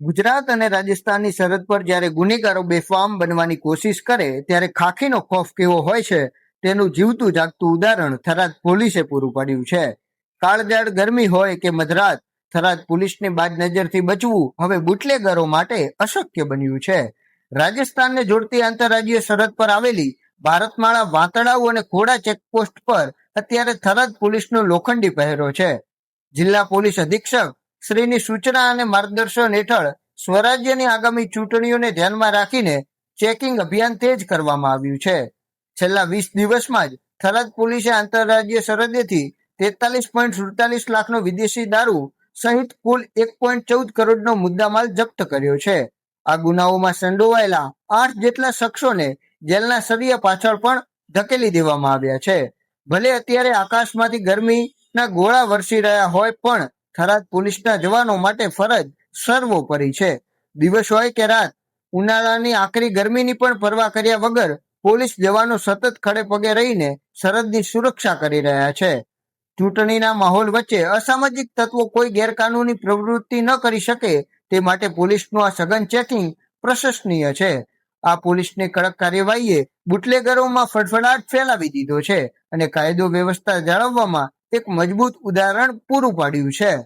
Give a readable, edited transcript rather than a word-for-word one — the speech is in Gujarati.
ગુજરાત અને રાજસ્થાનની સરહદ પર જ્યારે ગુનેગારો બેફામ બનવાની કોશિશ કરે ત્યારે ખાખીનો ખોફ કેવો હોય છે તેનું જીવતું જાગતું ઉદાહરણ થરાદ પોલીસે પૂરું પાડ્યું છે. કાળઝાળ ગરમી હોય કે મધરાત, થરાદ પોલીસની બાદ નજરથી બચવું હવે બુટલેગરો માટે અશક્ય બન્યું છે. રાજસ્થાનને જોડતી આંતરરાજ્ય સરહદ પર આવેલી ભારતમાળા વાંતડાઉ અને ખોડા ચેકપોસ્ટ પર અત્યારે થરાદ પોલીસનો લોખંડી પહેરો છે. જિલ્લા પોલીસ અધિક્ષક શ્રીની સૂચના અને માર્ગદર્શન હેઠળ સ્વરાજ્યની આગામી ચૂંટણીઓને ધ્યાનમાં રાખીને ચેકિંગ અભિયાન તેજ કરવામાં આવ્યું છે. છેલ્લા 20 દિવસમાં જ થરાદ પોલીસે આંતરરાજ્ય સરહદેથી 43.47 લાખનો વિદેશી દારૂ સહિત કુલ 1.14 કરોડનો મુદ્દામાલ જપ્ત કર્યો છે. આ ગુનાઓમાં સંડોવાયેલા 8 જેટલા શખ્સોને જેલના સળિયા પાછળ પણ ધકેલી દેવામાં આવ્યા છે. ભલે અત્યારે આકાશમાંથી ગરમીના ગોળા વરસી રહ્યા હોય પણ થરાદ પોલીસના જવાનો માટે ફરજ સર્વોપરી છે. દિવસ હોય કે રાત, ઉનાળાની આકરી ગરમીની પણ પરવા કર્યા વગર પોલીસ જવાનો સતત ખડે પગે રહીને સરહદની સુરક્ષા કરી રહ્યા છે. ચૂંટણીના માહોલ વચ્ચે અસામાજિક તત્વો કોઈ ગેરકાનૂની પ્રવૃત્તિ ન કરી શકે તે માટે પોલીસનું આ સઘન ચેકિંગ પ્રશંસનીય છે. આ પોલીસની કડક કાર્યવાહીએ બુટલેગરોમાં ફડફડાટ ફેલાવી દીધો છે અને કાયદો વ્યવસ્થા જાળવવામાં એક મજબૂત ઉદાહરણ પૂરું પાડ્યું છે.